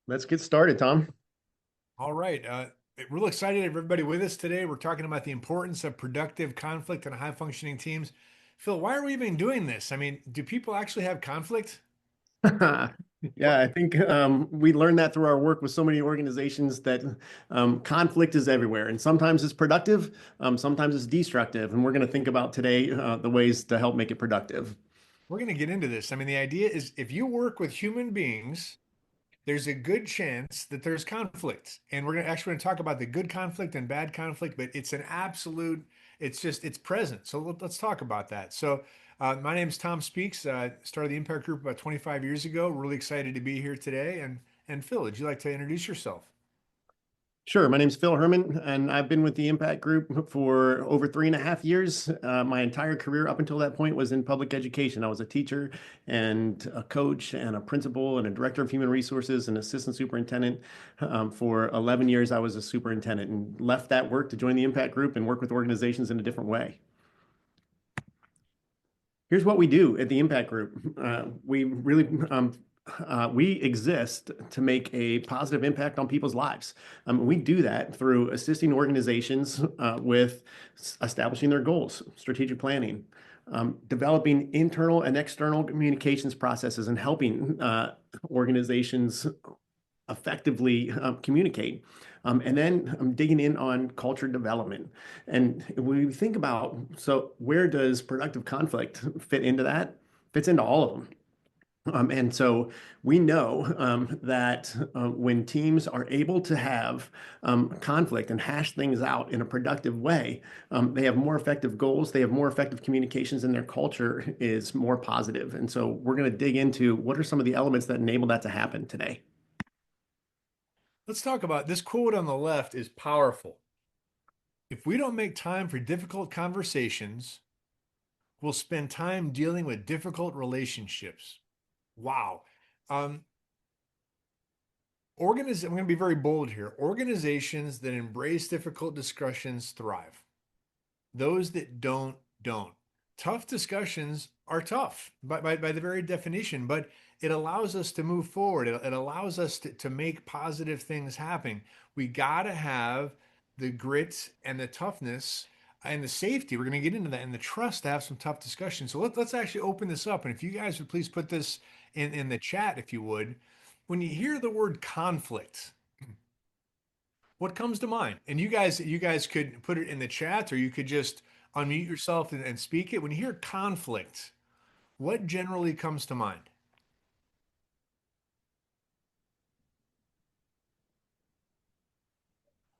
Let's get started, Tom. All right. Real excited to have everybody with us today. We're talking about the importance of productive conflict and high functioning teams. Phil, why are we even doing this? I mean, do people actually have conflict? Yeah, What, I think we learned that through our work with so many organizations that conflict is everywhere, and sometimes it's productive, sometimes it's destructive, and we're going to think about today the ways to help make it productive. we're going to get into this. I mean, the idea is if you work with human beings, there's a good chance that there's conflict. And we're going to talk about the good conflict and bad conflict, but it's an absolute, it's present. So let's talk about that. So my name is Tom Speaks. Started the Impact Group about 25 years ago. Really excited to be here today. And Phil, would you like to introduce yourself? Sure. My name's Phil Herman, and I've been with the Impact Group for over 3.5 years. My entire career up until that point was in public education. I was a teacher and a coach and a principal and a director of human resources and assistant superintendent. For 11 years, I was a superintendent and left that work to join the Impact Group and work with organizations in a different way. Here's what we do at the Impact Group. We exist to make a positive impact on people's lives. We do that through assisting organizations with establishing their goals, strategic planning, developing internal and external communications processes, and helping organizations effectively communicate. And then digging in on culture development. And when we think about, so where does productive conflict fit into that? Fits into all of them. And so we know that when teams are able to have conflict and hash things out in a productive way, they have more effective goals, they have more effective communications, and their culture is more positive. And so we're going to dig into what are some of the elements that enable that to happen today. Let's talk about this quote on the left is powerful. If we don't make time for difficult conversations, we'll spend time dealing with difficult relationships. Wow. Um, I'm going to be very bold here. Organizations that embrace difficult discussions thrive. Those that don't. Tough discussions are tough by the very definition, but it allows us to move forward. It allows us to make positive things happen. We got to have the grit and the toughness and the safety. We're going to get into that and the trust to have some tough discussions. So let's actually open this up. And if you guys would please put this in the chat, if you would, when you hear the word conflict, what comes to mind? And you guys could put it in the chat or you could just unmute yourself and speak it. When you hear conflict, what generally comes to mind?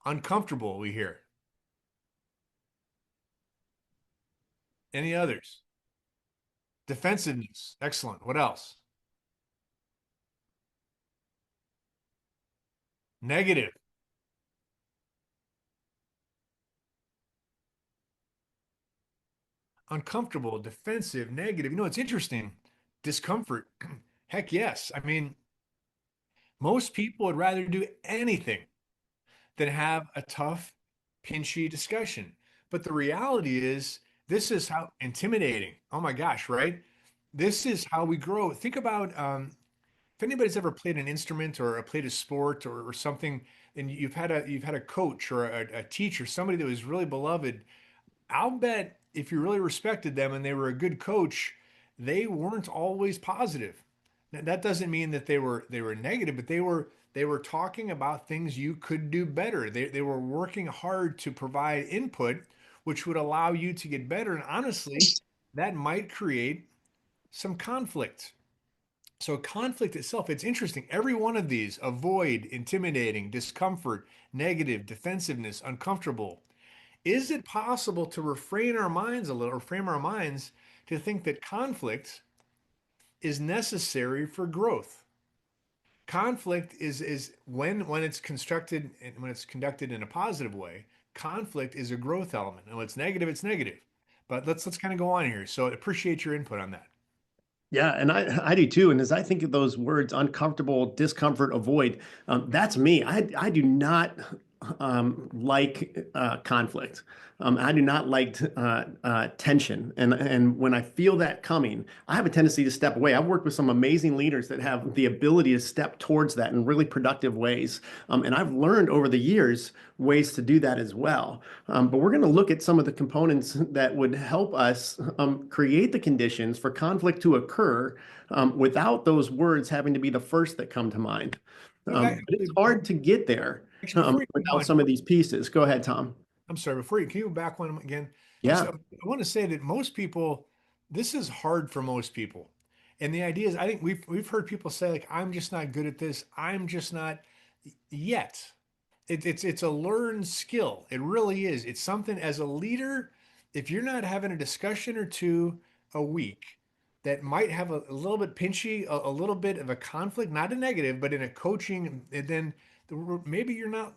Uncomfortable, we hear. Any others? Defensiveness. Excellent. What else? Negative. Uncomfortable, defensive, negative. It's interesting. Discomfort. Heck yes. I mean, most people would rather do anything than have a tough, pinchy discussion. But the reality is, this is how intimidating. Oh my gosh, right? This is how we grow. Think about if anybody's ever played an instrument or played a sport or something, and you've had a coach or a teacher, somebody that was really beloved. I'll bet if you really respected them and they were a good coach, they weren't always positive. Now, that doesn't mean that they were negative, but they were talking about things you could do better. They were working hard to provide input, which would allow you to get better. And honestly, that might create some conflict. So conflict itself, it's interesting. Every one of these, avoid, intimidating, discomfort, negative, defensiveness, uncomfortable, is it possible to refrain our minds a little or frame our minds to think that conflict is necessary for growth? Conflict is when it's constructed and when it's conducted in a positive way, conflict is a growth element. And when it's negative, it's negative. But let's kind of go on here. So I appreciate your input on that. Yeah, and I do too. And as I think of those words, uncomfortable, discomfort, avoid, that's me. I do not like conflict. I do not like tension. And when I feel that coming, I have a tendency to step away. I've worked with some amazing leaders that have the ability to step towards that in really productive ways. And I've learned over the years ways to do that as well. But we're going to look at some of the components that would help us create the conditions for conflict to occur without those words having to be the first that come to mind. No, But it's hard to get there actually, before you keep without going, some of these pieces. Go ahead, Tom. I'm sorry, before you can you go back one again? Just Yeah, I want to say that most people, this is hard for most people. And the idea is, I think we've heard people say like, I'm just not good at this. I'm just not yet. It's a learned skill. It really is. It's something as a leader, if you're not having a discussion or two a week that might have a little bit pinchy, a little bit of a conflict, not a negative, but in a coaching, and then maybe you're not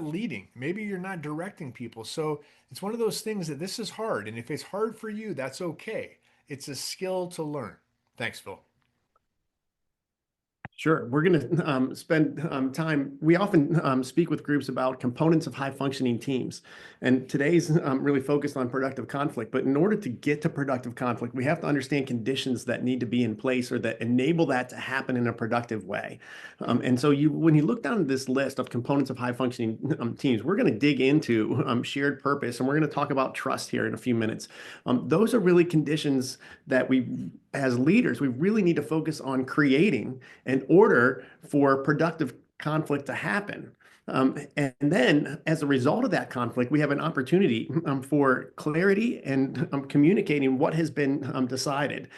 leading, maybe you're not directing people. So it's one of those things that this is hard. And if it's hard for you, that's okay. It's a skill to learn. Thanks, Phil. sure. We're going to spend time. We often speak with groups about components of high functioning teams. And today's really focused on productive conflict. But in order to get to productive conflict, we have to understand conditions that need to be in place or that enable that to happen in a productive way. And so when you look down this list of components of high functioning teams, we're going to dig into shared purpose and we're going to talk about trust here in a few minutes. Those are really conditions that as leaders, we really need to focus on creating in order for productive conflict to happen. And then, as a result of that conflict, we have an opportunity for clarity and communicating what has been decided,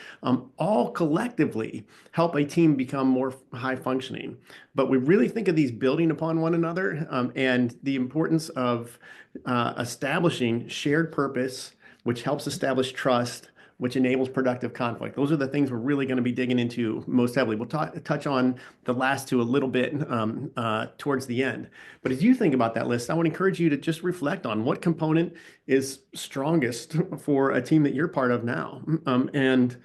all collectively help a team become more high functioning. But we really think of these building upon one another and the importance of establishing shared purpose, which helps establish trust, which enables productive conflict. Those are the things we're really going to be digging into most heavily. We'll touch on the last two a little bit towards the end. But as you think about that list, I would encourage you to just reflect on what component is strongest for a team that you're part of now, and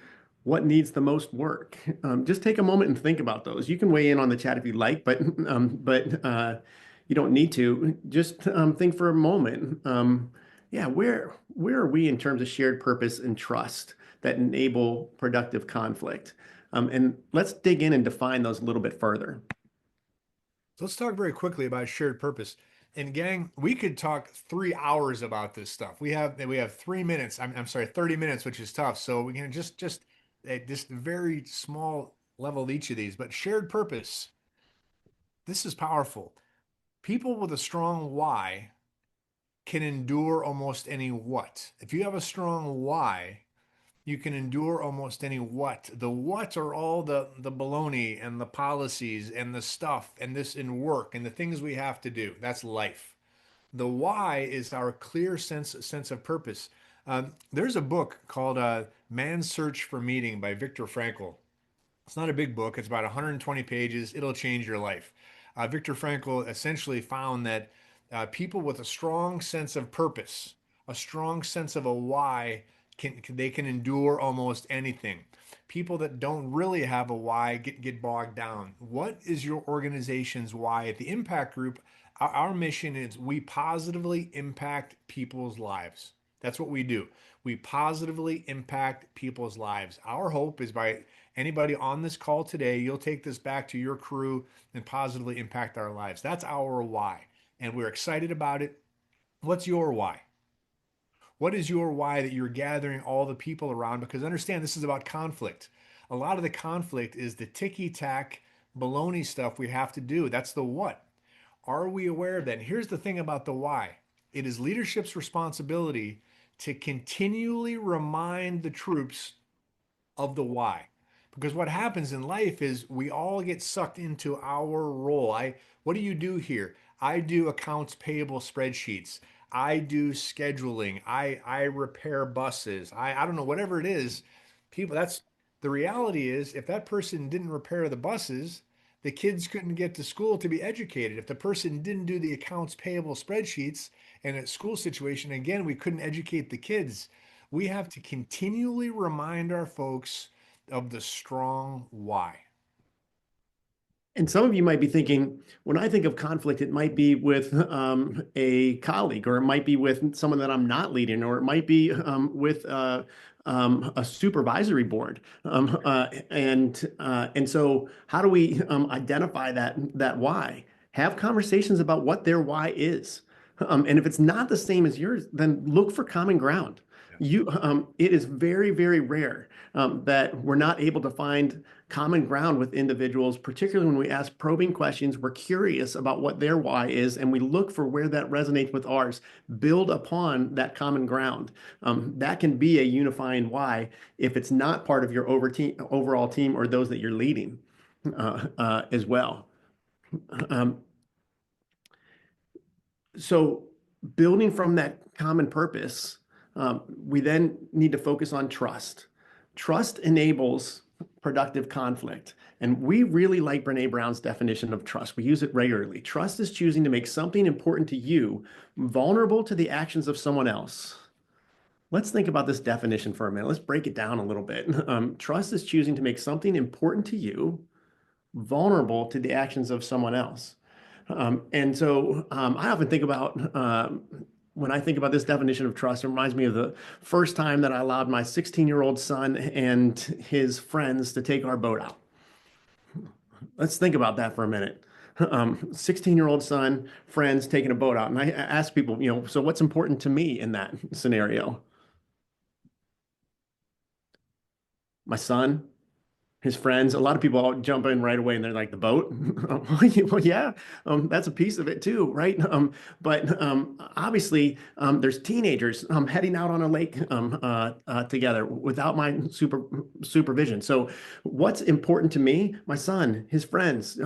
what needs the most work. Just take a moment and think about those. You can weigh in on the chat if you like, but you don't need to. Just think for a moment. Yeah, where are we in terms of shared purpose and trust that enable productive conflict? And let's dig in and define those a little bit further. So let's talk very quickly about shared purpose. And gang, we could talk 3 hours about this stuff. We have 3 minutes. I'm sorry, 30 minutes, which is tough. So we can just at this very small level of each of these. But shared purpose, this is powerful. People with a strong why can endure almost any what. If you have a strong why, you can endure almost any what. The what are all the baloney and the policies and the stuff and this in work and the things we have to do. That's life. The why is our clear sense of purpose. There's a book called Man's Search for Meaning by Viktor Frankl. It's not a big book. It's about 120 pages. It'll change your life. Viktor Frankl essentially found that people with a strong sense of purpose, a strong sense of a why, they can endure almost anything. People that don't really have a why get bogged down. What is your organization's why? At the Impact Group, our mission is we positively impact people's lives. That's what we do. We positively impact people's lives. Our hope is by anybody on this call today, you'll take this back to your crew and positively impact our lives. That's our why. And we're excited about it. What's your why? What is your why that you're gathering all the people around? Because understand this is about conflict. A lot of the conflict is the ticky tack baloney stuff we have to do. That's the what. Are we aware of that? And here's the thing about the why it is leadership's responsibility to continually remind the troops of the why. Because what happens in life is we all get sucked into our role. What do you do here? I do accounts payable spreadsheets. I do scheduling. I repair buses. I don't know, whatever it is. People, that's the reality is if that person didn't repair the buses, the kids couldn't get to school to be educated. If the person didn't do the accounts payable spreadsheets in a school situation, again, we couldn't educate the kids. We have to continually remind our folks of the strong why. And some of you might be thinking, when I think of conflict, it might be with a colleague, or it might be with someone that I'm not leading, or it might be with a supervisory board. And so, how do we identify that why? Have conversations about what their why is. And if it's not the same as yours, then look for common ground. Yeah. It is very, very rare that we're not able to find common ground with individuals, particularly when we ask probing questions. We're curious about what their why is, and we look for where that resonates with ours, build upon that common ground. That can be a unifying why if it's not part of your overall team or those that you're leading as well. Um, so building from that common purpose, we then need to focus on trust. Trust enables productive conflict. And we really like Brene Brown's definition of trust. We use it regularly. Trust is choosing to make something important to you vulnerable to the actions of someone else. Let's think about this definition for a minute. Let's break it down a little bit. Trust is choosing to make something important to you vulnerable to the actions of someone else. I often think about when I think about this definition of trust, it reminds me of the first time that I allowed my 16-year-old son and his friends to take our boat out. Let's think about that for a minute. 16-year-old son, friends taking a boat out. And I ask people, so what's important to me in that scenario? My son, his friends. A lot of people all jump in right away and they're like, the boat? Well, yeah, that's a piece of it too, right? But obviously, there's teenagers heading out on a lake together without my supervision. So, what's important to me? My son, his friends.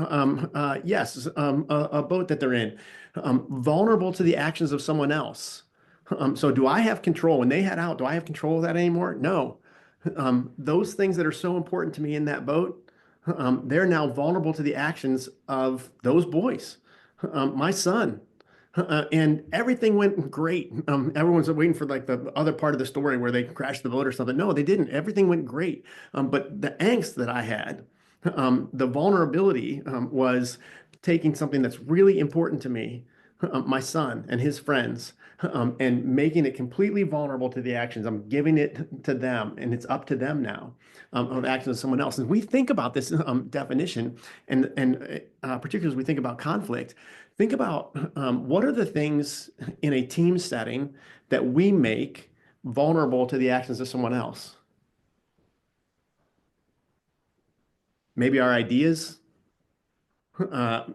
Yes, a boat that they're in, vulnerable to the actions of someone else. So, do I have control when they head out? Do I have control of that anymore? No. Those things that are so important to me in that boat, they're now vulnerable to the actions of those boys. My son. And everything went great. Everyone's waiting for like the other part of the story where they crashed the boat or something. No, they didn't. Everything went great. But the angst that I had, the vulnerability was taking something that's really important to me, my son and his friends, and making it completely vulnerable to the actions. I'm giving it to them, and it's up to them now of actions of someone else. And we think about this definition, and particularly as we think about conflict, think about what are the things in a team setting that we make vulnerable to the actions of someone else? Maybe our ideas, uh,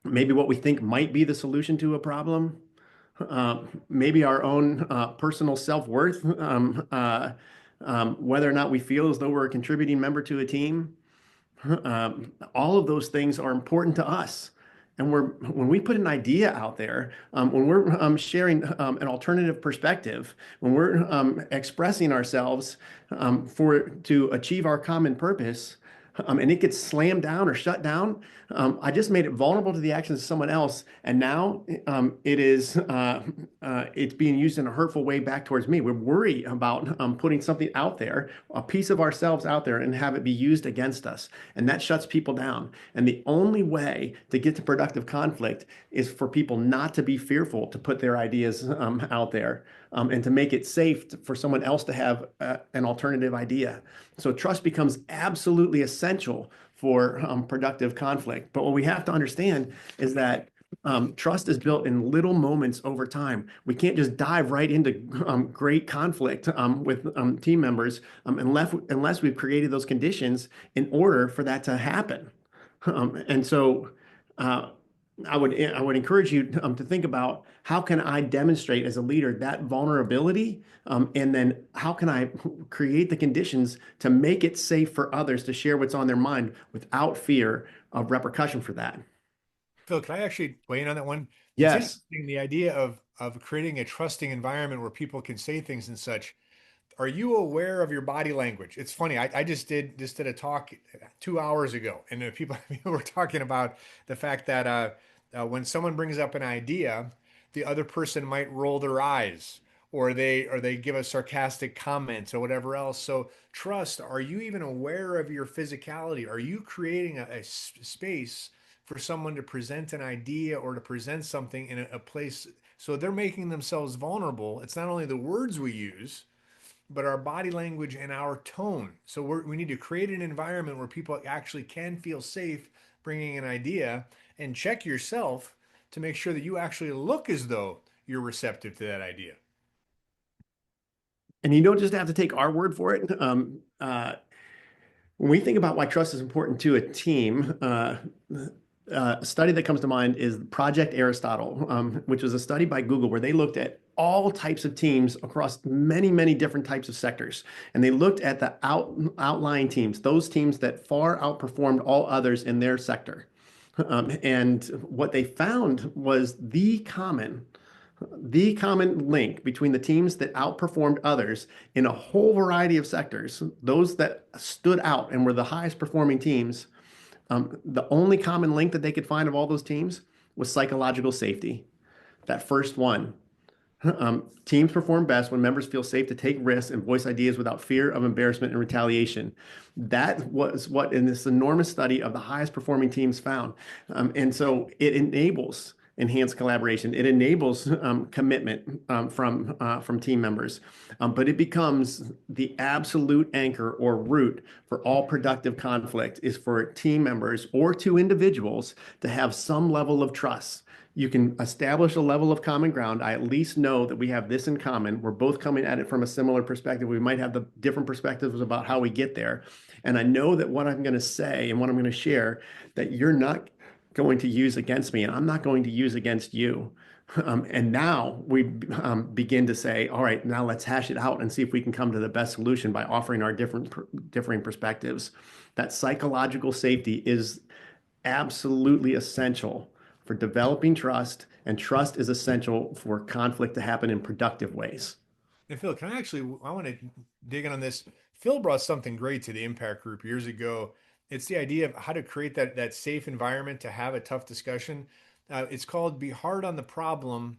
maybe what we think might be the solution to a problem, maybe our own personal self-worth, whether or not we feel as though we're a contributing member to a team. All of those things are important to us. And when we put an idea out there, when we're sharing an alternative perspective, when we're expressing ourselves to achieve our common purpose, and it gets slammed down or shut down, I just made it vulnerable to the actions of someone else, and now it's being used in a hurtful way back towards me. We worry about putting something out there, a piece of ourselves out there, and have it be used against us, and that shuts people down. And the only way to get to productive conflict is for people not to be fearful to put their ideas out there, and to make it safe for someone else to have an alternative idea. So trust becomes absolutely essential for productive conflict. But what we have to understand is that trust is built in little moments over time. We can't just dive right into great conflict with team members unless we've created those conditions in order for that to happen. And so uh, I would encourage you to think about how can I demonstrate as a leader that vulnerability, and then how can I create the conditions to make it safe for others to share what's on their mind without fear of repercussion for that. Phil, can I actually weigh in on that one? It's Yes. interesting, the idea of creating a trusting environment where people can say things and such. Are you aware of your body language? It's funny. I just did a talk 2 hours ago, and people were talking about the fact that when someone brings up an idea, the other person might roll their eyes, or they give us sarcastic comments or whatever else. So trust, are you even aware of your physicality? Are you creating a space for someone to present an idea or to present something in a place so they're making themselves vulnerable? It's not only the words we use, but our body language and our tone. So we need to create an environment where people actually can feel safe bringing an idea, and check yourself to make sure that you actually look as though you're receptive to that idea. And you don't just have to take our word for it. When we think about why trust is important to a team, a study that comes to mind is Project Aristotle, which was a study by Google where they looked at all types of teams across many, many different types of sectors. And they looked at the outlying teams, those teams that far outperformed all others in their sector. And what they found was the common link between the teams that outperformed others in a whole variety of sectors, those that stood out and were the highest performing teams, the only common link that they could find of all those teams was psychological safety. That first one. Teams perform best when members feel safe to take risks and voice ideas without fear of embarrassment and retaliation. That was what in this enormous study of the highest performing teams found. And so it enables enhanced collaboration. It enables commitment from team members, but it becomes the absolute anchor or root for all productive conflict is for team members or two individuals to have some level of trust. You can establish a level of common ground. I at least know that we have this in common. We're both coming at it from a similar perspective. We might have the different perspectives about how we get there. And I know that what I'm going to say and what I'm going to share that you're not going to use against me and I'm not going to use against you. And now we begin to say, all right, now let's hash it out and see if we can come to the best solution by offering our differing perspectives. That psychological safety is absolutely essential for developing trust, and trust is essential for conflict to happen in productive ways. And Phil, I want to dig in on this. Phil brought something great to the Impact Group years ago. It's the idea of how to create that safe environment to have a tough discussion. It's called "Be Hard on the Problem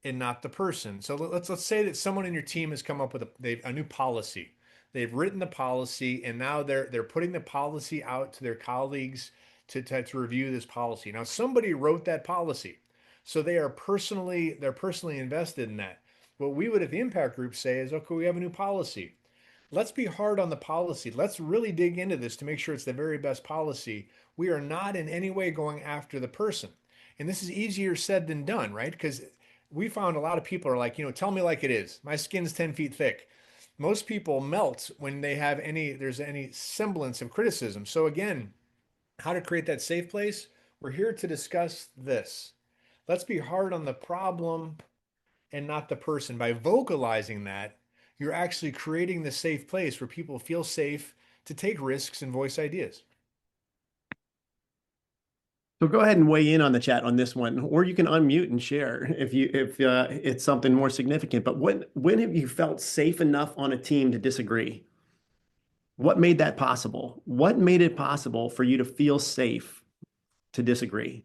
and Not the Person." So let's say that someone in your team has come up with a new policy. They've written the policy, and now they're putting the policy out to their colleagues to review this policy. Now somebody wrote that policy, so they're personally invested in that. What we would at the Impact Group say is, okay, we have a new policy. Let's be hard on the policy. Let's really dig into this to make sure it's the very best policy. We are not in any way going after the person. And this is easier said than done, right? Because we found a lot of people are like, tell me like it is. My skin's 10 feet thick. Most people melt when there's any semblance of criticism. So again, how to create that safe place? We're here to discuss this. Let's be hard on the problem and not the person. By vocalizing that, you're actually creating the safe place where people feel safe to take risks and voice ideas. So go ahead and weigh in on the chat on this one, or you can unmute and share if it's something more significant. But when have you felt safe enough on a team to disagree? What made that possible? What made it possible for you to feel safe to disagree?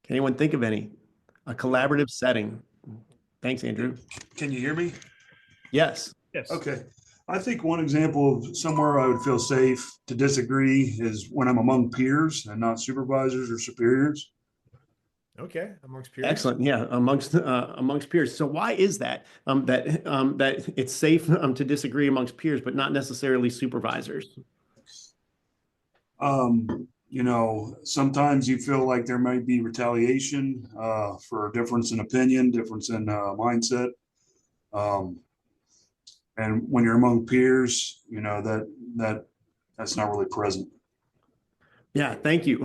Can anyone think of any? A collaborative setting. Thanks, Andrew. Can you hear me? Yes. Yes. Okay. I think one example of somewhere I would feel safe to disagree is when I'm among peers and not supervisors or superiors. Okay. Amongst peers. Excellent. Yeah, amongst peers. So why is that? That it's safe to disagree amongst peers, but not necessarily supervisors. Sometimes you feel like there might be retaliation for a difference in opinion, difference in mindset. And when you're among peers, that's not really present. Yeah, thank you.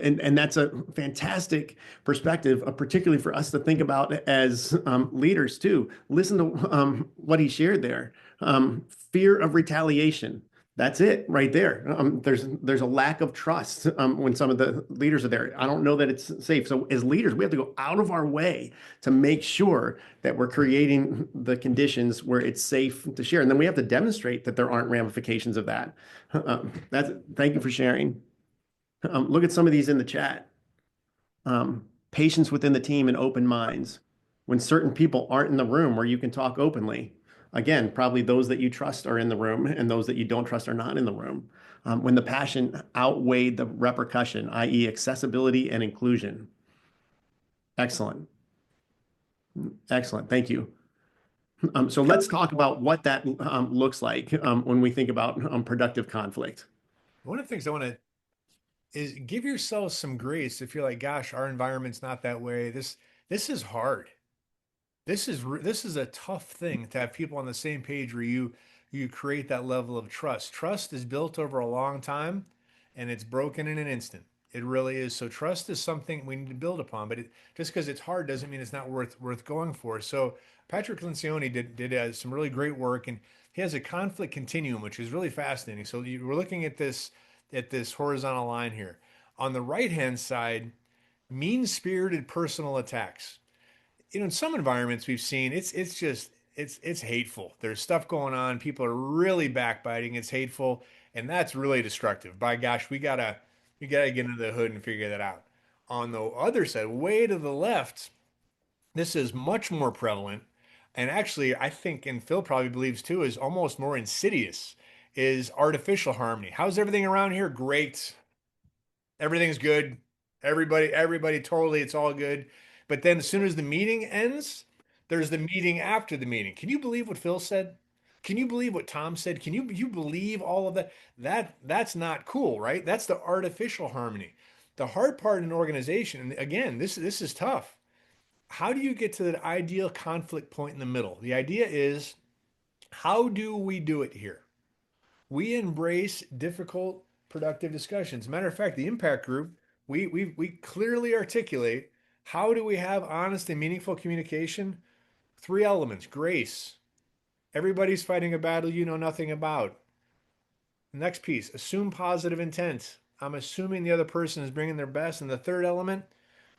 And that's a fantastic perspective, particularly for us to think about as leaders too. Listen to what he shared there. Fear of retaliation. That's it right there. There's a lack of trust when some of the leaders are there. I don't know that it's safe. So as leaders, we have to go out of our way to make sure that we're creating the conditions where it's safe to share. And then we have to demonstrate that there aren't ramifications of that. Thank you for sharing. Look at some of these in the chat. Patience within the team and open minds. When certain people aren't in the room where you can talk openly, again, probably those that you trust are in the room and those that you don't trust are not in the room. When the passion outweighed the repercussion, i.e., accessibility and inclusion. Excellent. Excellent. Thank you. So let's talk about what that looks like when we think about productive conflict. One of the things I want to is give yourself some grace if you're like, gosh, our environment's not that way. This is hard. This is a tough thing to have people on the same page where you create that level of trust. Trust is built over a long time and it's broken in an instant. It really is. So trust is something we need to build upon, but just because it's hard doesn't mean it's not worth going for. So Patrick Lencioni did some really great work, and he has a conflict continuum, which is really fascinating. So we're looking at this horizontal line here. On the right hand side, mean-spirited personal attacks. In some environments we've seen it's just it's hateful. There's stuff going on. People are really backbiting. It's hateful, and that's really destructive. By gosh, we gotta get into the hood and figure that out. On the other side, way to the left, this is much more prevalent, and actually, I think, and Phil probably believes too, is almost more insidious. Is artificial harmony. How's everything around here? Great. Everything's good. Everybody totally, it's all good. But then as soon as the meeting ends, there's the meeting after the meeting. Can you believe what Phil said? Can you believe what Tom said? Can you believe all of that? That's not cool, right? That's the artificial harmony. The hard part in an organization, and again, this is tough. How do you get to that ideal conflict point in the middle? The idea is, how do we do it here? We embrace difficult, productive discussions. Matter of fact, the impact group, we clearly articulate how do we have honest and meaningful communication? Three elements: grace. Everybody's fighting a battle you know nothing about. Next piece: assume positive intent. I'm assuming the other person is bringing their best. And the third element: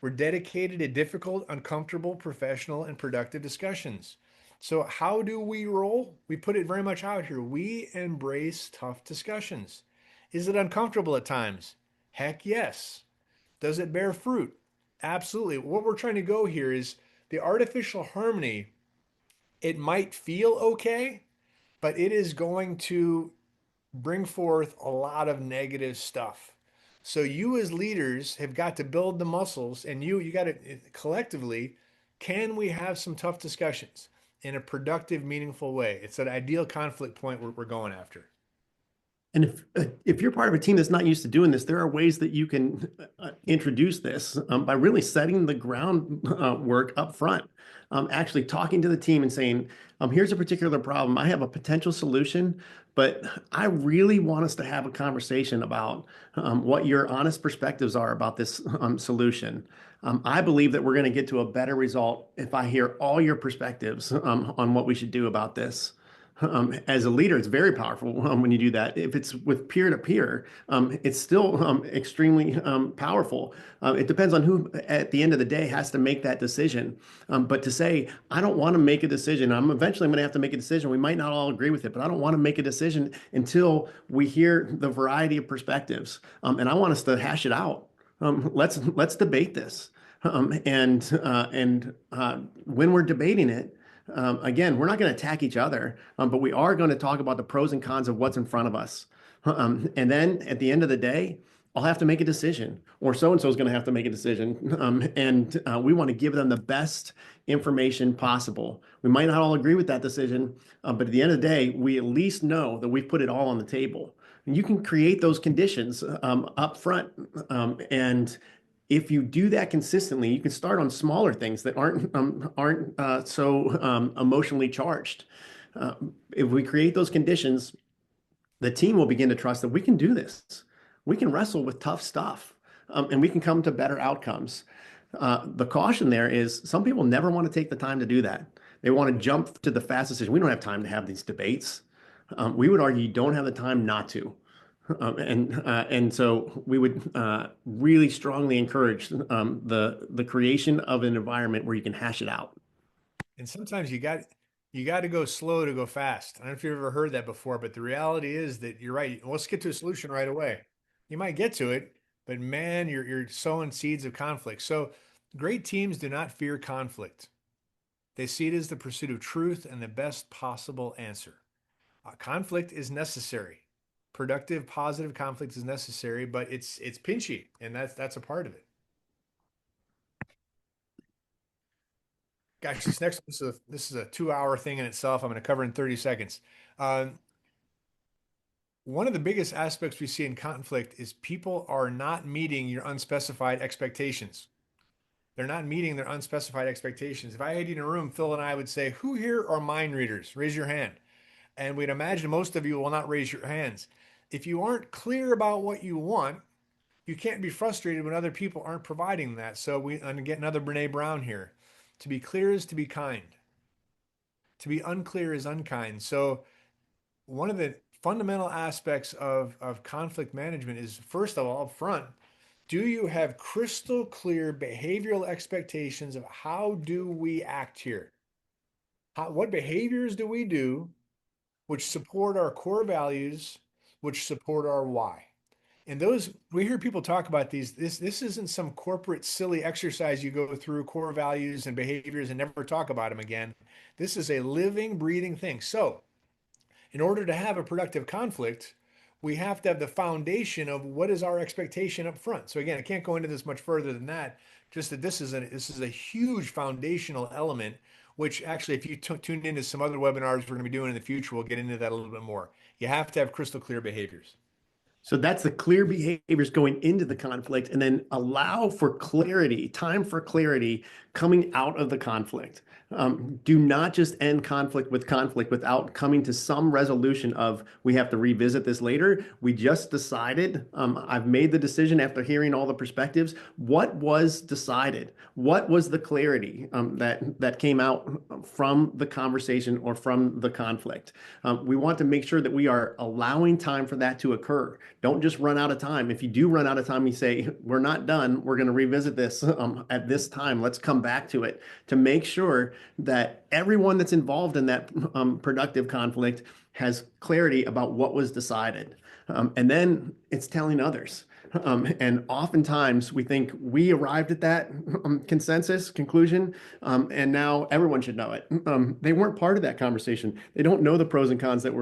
we're dedicated to difficult, uncomfortable, professional, and productive discussions. So, how do we roll? We put it very much out here. We embrace tough discussions. Is it uncomfortable at times? Heck yes. Does it bear fruit? Absolutely. What we're trying to go here is the artificial harmony. It might feel okay, but it is going to bring forth a lot of negative stuff. So you as leaders have got to build the muscles, and you got to collectively, can we have some tough discussions in a productive, meaningful way? It's an ideal conflict point we're going after. And if you're part of a team that's not used to doing this, there are ways that you can introduce this by really setting the groundwork up front. Actually talking to the team and saying, here's a particular problem. I have a potential solution, but I really want us to have a conversation about what your honest perspectives are about this solution. I believe that we're going to get to a better result if I hear all your perspectives on what we should do about this. As a leader, it's very powerful when you do that. If it's with peer to peer, it's still extremely powerful. It depends on who, at the end of the day, has to make that decision. But to say, I don't want to make a decision, I'm eventually going to have to make a decision. We might not all agree with it, but I don't want to make a decision until we hear the variety of perspectives. And I want us to hash it out. Let's debate this. When we're debating it, again, we're not going to attack each other, but we are going to talk about the pros and cons of what's in front of us. And then at the end of the day, I'll have to make a decision, or so and so is going to have to make a decision. We want to give them the best information possible. We might not all agree with that decision, but at the end of the day, we at least know that we've put it all on the table. And you can create those conditions up front, and if you do that consistently, you can start on smaller things that aren't so emotionally charged. If we create those conditions, the team will begin to trust that we can do this. We can wrestle with tough stuff, and we can come to better outcomes. The caution there is some people never want to take the time to do that. They want to jump to the fast decision. We don't have time to have these debates. We would argue you don't have the time not to. And so we would really strongly encourage the creation of an environment where you can hash it out. And sometimes you got to go slow to go fast. I don't know if you've ever heard that before, but the reality is that you're right. Let's get to a solution right away. You might get to it, but man, you're sowing seeds of conflict. So great teams do not fear conflict. They see it as the pursuit of truth and the best possible answer. Conflict is necessary. Productive, positive conflict is necessary, but it's pinchy, and that's a part of it. Gosh, this is a 2 hour thing in itself. I'm going to cover in 30 seconds. Um, One of the biggest aspects we see in conflict is people are not meeting your unspecified expectations. They're not meeting their unspecified expectations. If I had you in a room, Phil and I would say, "Who here are mind readers? Raise your hand." And we'd imagine most of you will not raise your hands. If you aren't clear about what you want, you can't be frustrated when other people aren't providing that. So I'm gonna get another Brene Brown here. To be clear is to be kind. To be unclear is unkind. So one of the fundamental aspects of conflict management is, first of all, up front, do you have crystal clear behavioral expectations of how do we act here? What behaviors do we do which support our core values, which support our why? And those, we hear people talk about these. This isn't some corporate silly exercise you go through core values and behaviors and never talk about them again. This is a living, breathing thing. So in order to have a productive conflict, we have to have the foundation of what is our expectation up front. So again, I can't go into this much further than that. Just that this is a huge foundational element. Which actually, if you tune into some other webinars we're going to be doing in the future, we'll get into that a little bit more. You have to have crystal clear behaviors. So that's the clear behaviors going into the conflict, and then allow for clarity, time for clarity coming out of the conflict. Do not just end conflict without coming to some resolution of, we have to revisit this later. We just decided, I've made the decision after hearing all the perspectives. What was decided? What was the clarity that came out from the conversation or from the conflict? We want to make sure that we are allowing time for that to occur. Don't just run out of time. If you do run out of time, you say, we're not done. We're going to revisit this at this time. Let's come back to it to make sure that everyone that's involved in that productive conflict has clarity about what was decided. And then it's telling others. And oftentimes we think we arrived at that consensus conclusion, and now everyone should know it. They weren't part of that conversation. They don't know the pros and cons that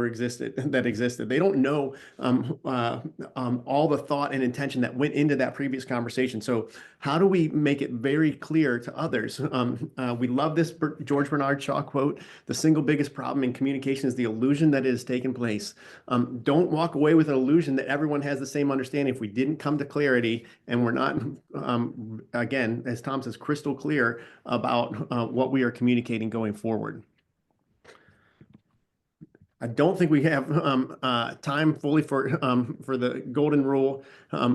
existed. They don't know all the thought and intention that went into that previous conversation. So how do we make it very clear to others? We love this George Bernard Shaw quote: "The single biggest problem in communication is the illusion that it has taken place." Don't walk away with an illusion that everyone has the same understanding. If we didn't come to clarity and we're not, again, as Tom says, crystal clear about what we are communicating going forward. I don't think we have time fully for the golden rule.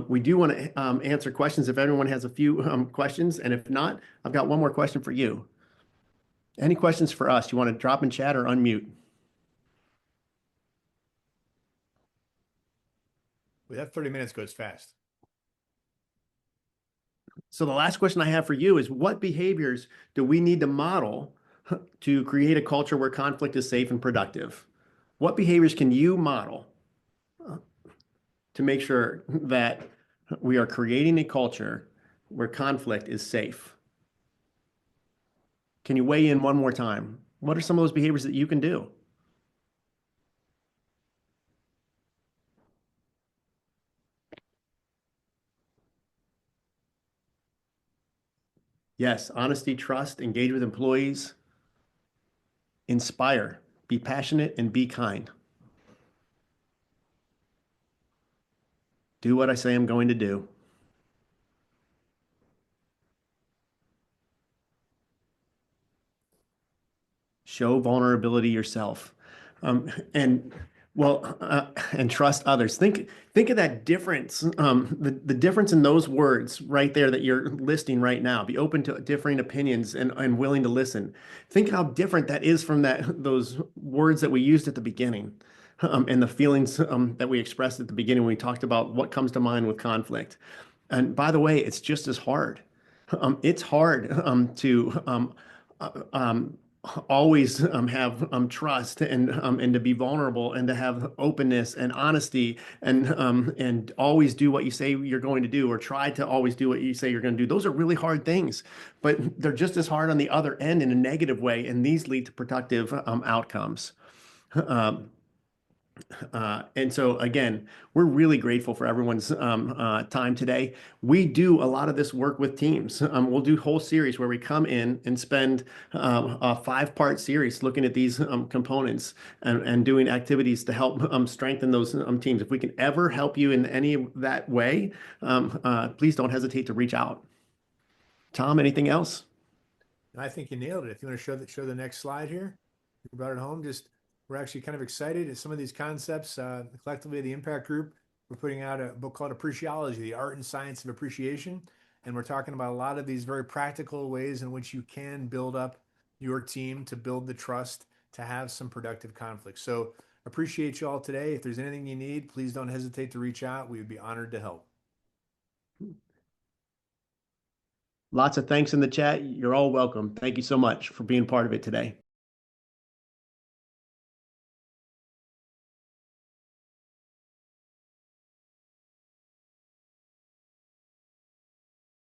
We do want to answer questions if everyone has a few questions, and if not, I've got one more question for you. Any questions for us? You want to drop in chat or unmute? Well, that 30 minutes goes fast. So the last question I have for you is, what behaviors do we need to model to create a culture where conflict is safe and productive? What behaviors can you model to make sure that we are creating a culture where conflict is safe? Can you weigh in one more time? What are some of those behaviors that you can do? Yes, honesty, trust, engage with employees, inspire, be passionate, and be kind. Do what I say I'm going to do. Show vulnerability yourself. And well, and trust others. Think of that difference, the difference in those words right there that you're listing right now. Be open to differing opinions and willing to listen. Think how different that is from those words that we used at the beginning. and the feelings that we expressed at the beginning when we talked about what comes to mind with conflict. And by the way, it's just as hard. It's hard to uh, um, always have trust and to be vulnerable and to have openness and honesty and always do what you say you're going to do or try to always do what you say you're going to do. Those are really hard things, but they're just as hard on the other end in a negative way, and these lead to productive outcomes. Um, and so again, we're really grateful for everyone's time today. We do a lot of this work with teams. We'll do whole series where we come in and spend a 5-part series looking at these components and doing activities to help strengthen those teams. If we can ever help you in any that way, please don't hesitate to reach out. Tom, anything else? I think you nailed it. If you want to show the next slide here, you brought it home. Just we're actually kind of excited at some of these concepts. Collectively, the Impact Group, we're putting out a book called Appreciology: The Art and Science of Appreciation, and we're talking about a lot of these very practical ways in which you can build up your team to build the trust to have some productive conflict. So appreciate you all today. If there's anything you need, please don't hesitate to reach out. We would be honored to help. Lots of thanks in the chat. You're all welcome. Thank you so much for being part of it today.